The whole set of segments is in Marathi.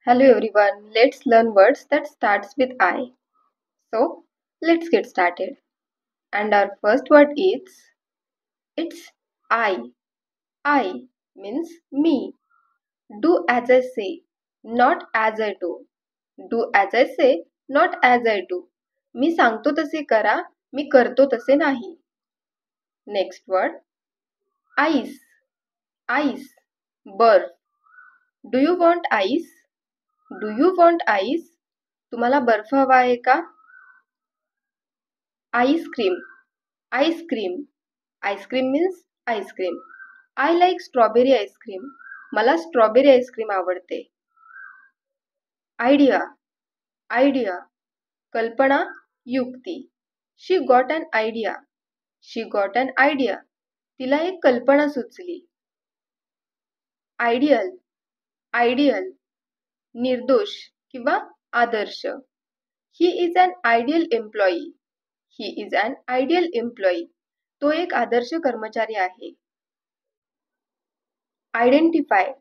Hello everyone, let's learn words that starts with I. So, let's get started. And our first word is, it's I. I means me. Do as I say, not as I do. Do as I say, not as I do. मी सांगतो तसे करा, मी करतो तसे नाही. Next word, ice. Ice, बर्फ. Do you want ice? Do you want ice? तुम्हाला बर्फ हवा आहे का? Ice-cream. Ice-cream. Ice-cream means ice cream. I like strawberry ice cream. मला स्ट्रॉबेरी आईस्क्रीम आवडते. Idea. Idea. कल्पना, युक्ती. She got an idea. She got an idea. तिला एक कल्पना सुचली. Ideal. Ideal. निर्दोष किंवा आदर्श. He is an ideal employee. He is an ideal employee. तो एक आदर्श कर्मचारी आहे. आयडेंटिफाय.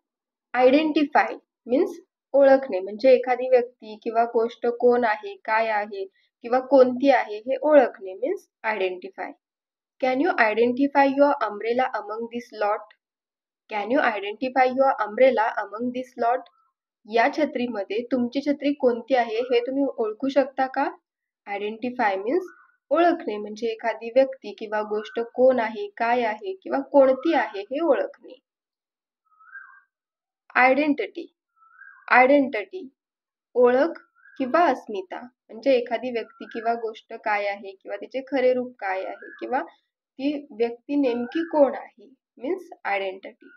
आयडेंटिफाय मीन्स ओळखणे, म्हणजे एखादी व्यक्ती किंवा गोष्ट कोण आहे, काय आहे किंवा कोणती आहे हे ओळखणे means identify. Can you identify your umbrella among this lot? Can you identify your umbrella among this lot? या छत्रीमध्ये तुमची छत्री कोणती आहे हे तुम्ही ओळखू शकता का? आयडेंटिफाय मीन्स ओळखणे, म्हणजे एखादी व्यक्ती किंवा गोष्ट कोण आहे, काय आहे किंवा कोणती आहे हे ओळखणे. आयडेंटिटी. आयडेंटिटी ओळख किंवा अस्मिता, म्हणजे एखादी व्यक्ती किंवा गोष्ट काय आहे किंवा तिचे खरे रूप काय आहे किंवा ती व्यक्ती नेमकी कोण आहे means identity.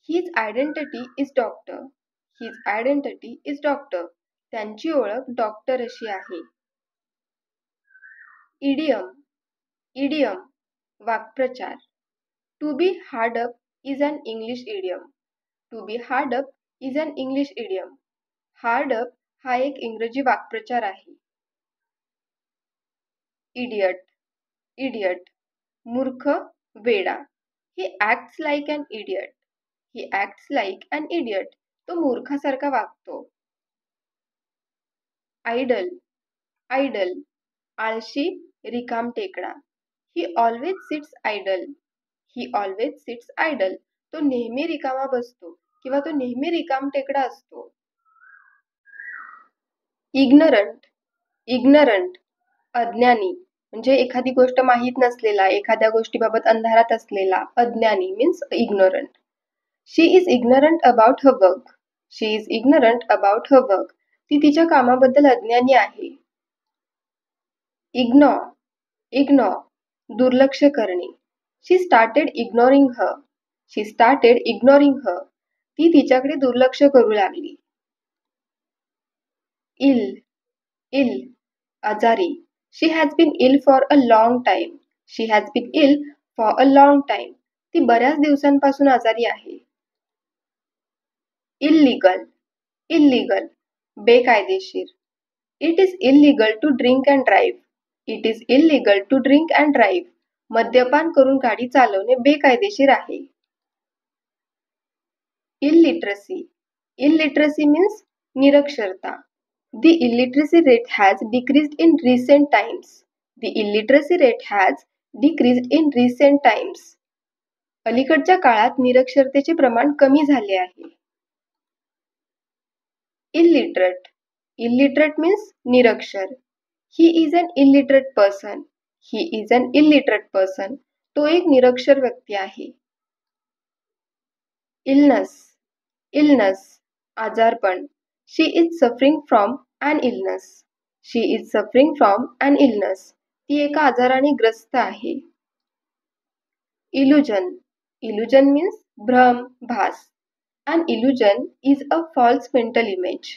His identity is doctor. His identity is doctor. त्यांची ओळख डॉक्टर अशी आहे. इडियम. इडियम वाक्प्रचार. To be hard up is an English idiom. To be hard up is an English idiom. Hard up हा एक इंग्रजी वाक्प्रचार आहे. इडियट. इडियट मूर्ख, वेडा. He acts like an idiot. He acts like an idiot. तो मूर्खासारखा वागतो. आयडल. आयडल आळशी, रिकामटेकडा. He always sits idle. He always sits idle. तो नेहमी रिकामा बसतो किंवा तो नेहमी रिकामटेकडा असतो. इग्नरंट. इग्नरंट अज्ञानी, म्हणजे एखादी गोष्ट माहीत नसलेला, एखाद्या गोष्टीबाबत अंधारात असलेला. अज्ञानी means ignorant. She is ignorant about her work. She is ignorant about her work. ती तिच्या कामाबद्दल अज्ञानी आहे. इग्नोर. इग्नोर दुर्लक्ष करणे. She started ignoring her. She started ignoring her. ती तिच्याकडे दुर्लक्ष करू लागली. इल. इल आजारी. She has been ill for a long time. She has been ill for a long time. ती बऱ्याच दिवसांपासून आजारी आहे. इल्लीगल. इल्लीगल बेकायदेशीर. It is illegal to drink and drive. It is illegal to drink and drive. मद्यपान करून गाडी चालवणे बेकायदेशीर आहे. इल्लिटरसी. इल्लिटरसी मीन्स निरक्षरता. The illiteracy rate has decreased in recent times. The illiteracy rate has decreased in recent times. अलीकडच्या काळात निरक्षरतेचे प्रमाण कमी झाले आहे. Illiterate. Illiterate means निरक्षर. He is an illiterate person. He is an illiterate person. तो एक निरक्षर व्यक्ती आहे. Illness. Illness आजारपण. She is suffering from an illness. She is suffering from an illness. ती एका आजाराने ग्रस्त आहे. Illusion. Illusion means भ्रम, भास. An illusion is a false mental image.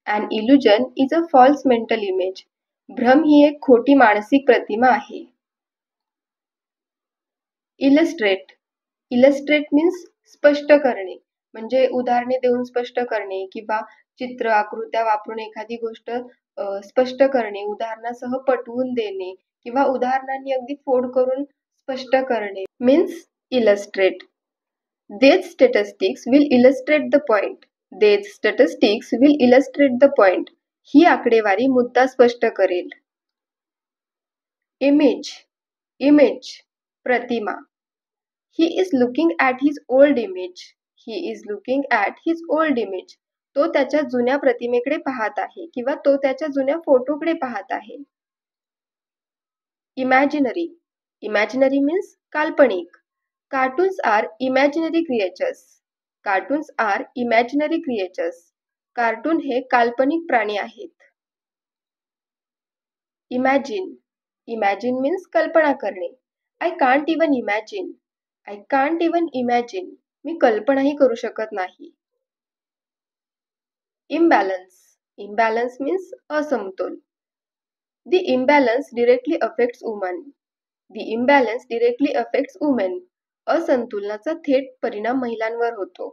An illusion is a false mental image. भ्रम ही एक खोटी मानसिक प्रतिमा आहे. Illustrate. Illustrate means स्पष्ट करणे, म्हणजे उदाहरणे देऊन स्पष्ट करणे किंवा चित्र, आकृत्या वापरून एखादी गोष्ट स्पष्ट करणे, उदाहरणासह पटवून देणे किंवा उदाहरणांनी अगदी फोड करून स्पष्ट करणे means illustrate. These statistics will illustrate the point. These statistics will illustrate the point. ही आकडेवारी मुद्दा स्पष्ट करेल. Image, Pratima. He is looking at his old image. तो त्याच्या जुन्या प्रतिमेकडे पाहत आहे किंवा तो त्याच्या जुन्या फोटोकडे पाहत आहे. Imaginary means काल्पनिक. Cartoons are imaginary creatures. Cartoon हे काल्पनिक प्राणी आहेत. Imagine means कल्पना करणे. I can't even imagine. मी कल्पनाही करू शकत नाही. Imbalance means असमतोल. The imbalance directly affects women. असंतुलनाचा थेट परिणाम महिलांवर होतो.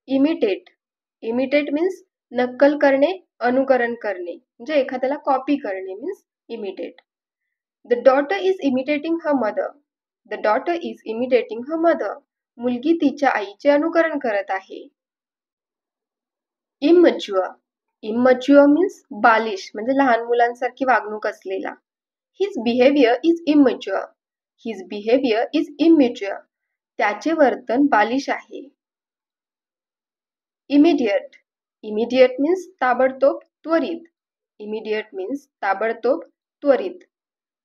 Imitate means नक्कल करणे, अनुकरण करणे. म्हणजे एखाद्याला कॉपी करणे means imitate. The daughter is imitating her mother. मुलगी तिच्या आईचे अनुकरण करत आहे. Immature means बालिश म्हणजे लहान मुलांसारखी वागणूक असलेला. His behavior is immature. त्याचे वर्तन बालिश आहे. Immediate means ताबडतोब, त्वरित.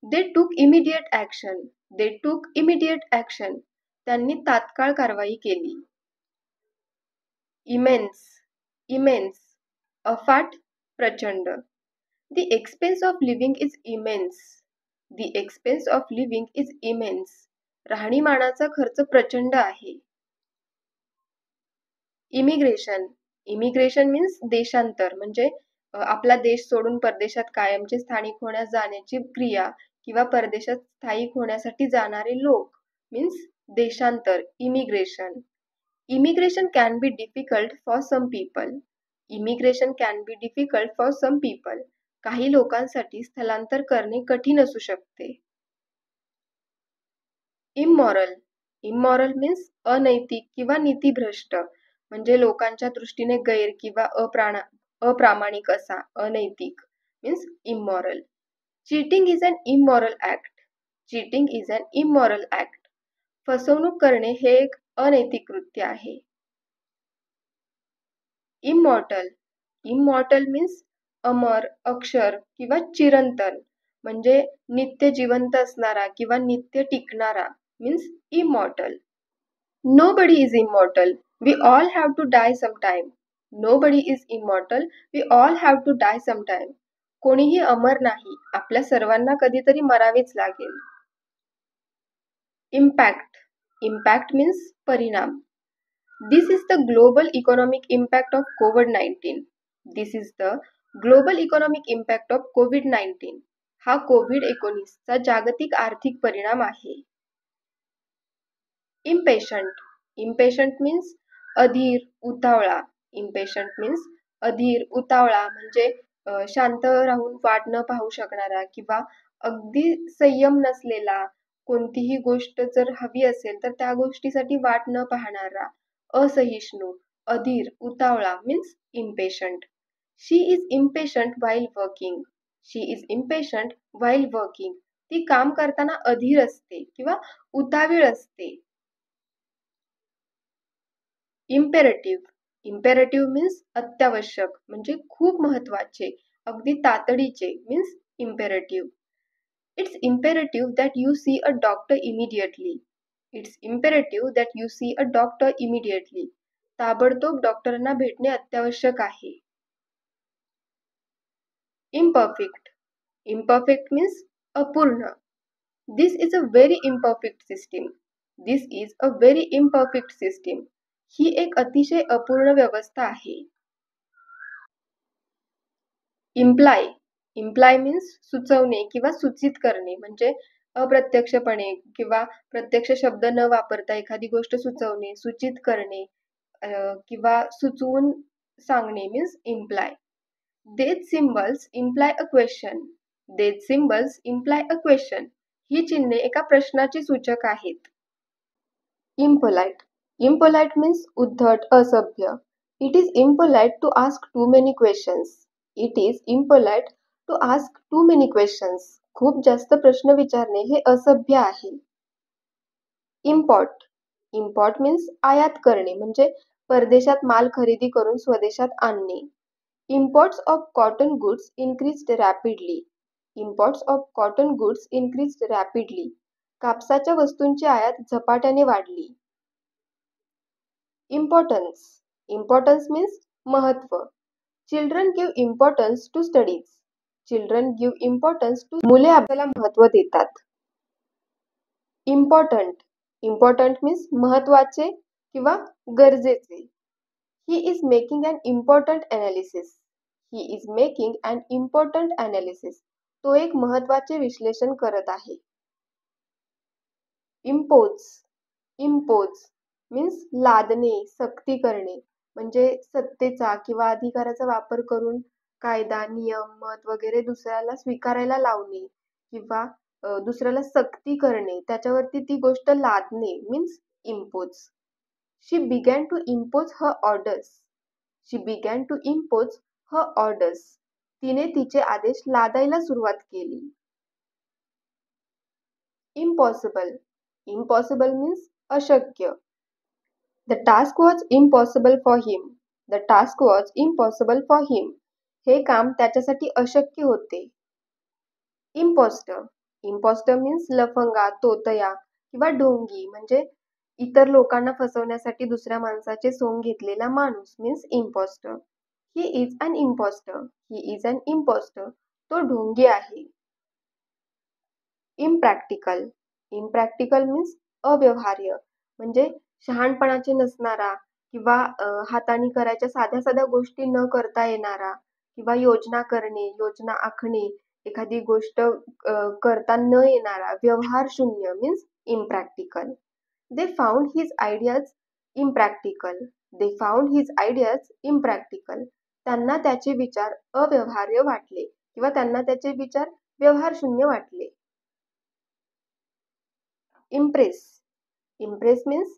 They took immediate action. त्यांनी तात्काळ कारवाई केली. Immense, अफाट, प्रचंड. The expense of living is immense. राहणीमानाचा खर्च प्रचंड आहे. Immigration means देशांतर म्हणजे आपला देश सोडून परदेशात कायमचे स्थायिक होण्यास जाण्याची क्रिया किंवा परदेशात स्थायिक होण्यासाठी जाणारे लोक means देशांतर. Immigration can be difficult for some people. काही लोकांसाठी स्थलांतर करणे कठीण असू शकते. Immoral means अनैतिक किंवा नीतिभ्रष्ट म्हणजे लोकांच्या दृष्टीने गैर किंवा अप्रामाणिक असा. अनैतिक means immoral. Cheating is an immoral act. फसवणूक करणे हे एक अनैतिक कृत्य आहे. Immortal means अमर, अक्षर किंवा चिरंतन म्हणजे नित्य जिवंत असणारा किंवा नित्य टिकणारा means immortal. Nobody is immortal. We all have to die sometime. कोणीही अमर नाही. आपल्या सर्वांना कधीतरी मरावेच लागेल. Impact means परिणाम. This is the global economic impact of COVID-19. हा COVID-19 चा जागतिक आर्थिक परिणाम आहे. Impatient means अधीर, उतावळा. म्हणजे शांत राहून वाट न पाहू शकणारा किंवा अगदी संयम नसलेला. कोणतीही गोष्ट जर हवी असेल तर त्या गोष्टीसाठी वाट न पाहणारा. असहिष्णू, अधीर, उतावळा means impatient. She is impatient while working. ती काम करताना अधीर असते किंवा उतावीळ असते. Imperative means अत्यावश्यक म्हणजे खूप महत्वाचे, अगदी तातडीचे means imperative. It's imperative that you see a doctor immediately. ताबडतोब डॉक्टरांना भेटणे अत्यावश्यक आहे. Imperfect means अपूर्ण. This is a very imperfect system. ही एक अतिशय अपूर्ण व्यवस्था आहे. Imply means सुचवणे किंवा सूचित करणे म्हणजे अप्रत्यक्षपणे किंवा प्रत्यक्ष शब्द न वापरता एखादी गोष्ट सुचवणे, सूचित करणे किंवा सुचवून सांगणे means imply. These symbols imply a question. ही चिन्हे एका प्रश्नाची सूचक आहेत. Impolite Impolite means उद्धट, असभ्य. It is impolite to ask too many questions. It is impolite to ask too many questions. खूप जास्त प्रश्न विचारणे हे असभ्य आहे. Import. Import means आयात करणे म्हणजे परदेशात माल खरेदी करून स्वदेशात आणणे. Imports of cotton goods increased rapidly. Imports of cotton goods increased rapidly. कापसाच्या वस्तूंची आयात झपाट्याने वाढली. Importance. Importance means महत्व. Children give importance to studies. Children give importance to मुले अभ्यासाला महत्व देतात. Important. Important means महत्वाचे किंवा गरजेचे. He is making an important analysis. He is making an important analysis. तो एक महत्वाचे विश्लेषण करत आहे. Impose. Impose means लादणे, सक्ती करणे म्हणजे सत्तेचा किंवा अधिकाराचा वापर करून कायदा, नियम, मत वगैरे दुसऱ्याला स्वीकारायला लावणे किंवा दुसऱ्याला सक्ती करणे, त्याच्यावरती ती गोष्ट लादणे means impose. She began to impose her orders. She began to impose her orders. तिने तिचे आदेश लादायला सुरुवात केली. Impossible. Impossible means अशक्य. The task was impossible for him. The task was impossible for him. हे काम त्याच्यासाठी अशक्य होते. Imposter. Imposter means लफंगा, तोतया किंवा ढोंगी म्हणजे इतर लोकांना फसवण्यासाठी दुसऱ्या माणसाचे सोंग घेतलेला माणूस means imposter. He is an imposter. He is an imposter. तो ढोंगी आहे. Impractical. Impractical means अव्यवहार्य म्हणजे शहाणपणाचे नसणारा किंवा हाताने करायच्या साध्या साध्या गोष्टी न करता येणारा किंवा योजना करणे, योजना आखणे, एखादी गोष्ट करता न येणारा, व्यवहार शून्य means impractical. They found his ideas impractical. They found his ideas impractical. त्यांना त्याचे विचार अव्यवहार्य वाटले किंवा त्यांना त्याचे विचार व्यवहार शून्य वाटले. Impress. Impress means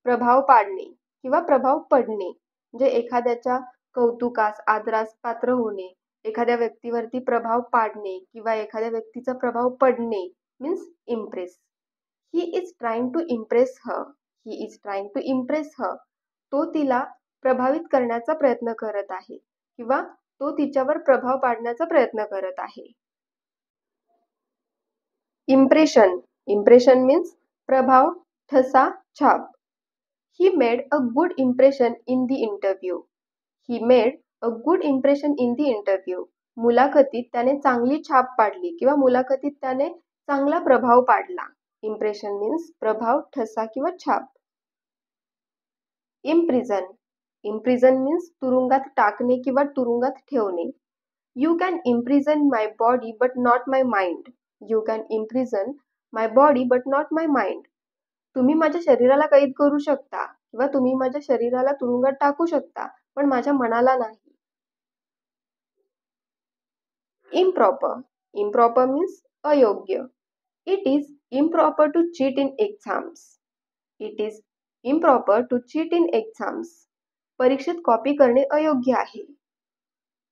प्रभाव पाडणे किंवा प्रभाव पडणे म्हणजे एखाद्याच्या कौतुकास, आदरास पात्र होणे, एखाद्या व्यक्तीवरती प्रभाव पाडणे किंवा एखाद्या व्यक्तीचा प्रभाव पडणे means impress. He is trying to impress her. He is trying to impress her. तो तिला प्रभावित करण्याचा प्रयत्न करत आहे किंवा तो तिच्यावर प्रभाव पाडण्याचा प्रयत्न करत आहे. Impression. Impression means प्रभाव, ठसा, छाप. He made a good impression in the interview. He made a good impression in the interview. मुलाखतीत त्याने चांगली छाप पाडली किंवा मुलाखतीत त्याने चांगला प्रभाव पाडला. Impression means प्रभाव, ठसा किंवा छाप. Imprison. Imprison means तुरुंगात टाकणे किंवा तुरुंगात ठेवणे. You can imprison my body but not my mind. You can imprison my body but not my mind. तुम्ही माझ्या शरीराला कैद करू शकता किंवा तुम्ही माझ्या शरीराला तुरुंगात टाकू शकता पण माझ्या मनाला नाही. Improper. Improper means अयोग्य. It is improper to cheat in exams. It is improper to cheat in exams. परीक्षेत कॉपी करणे अयोग्य आहे.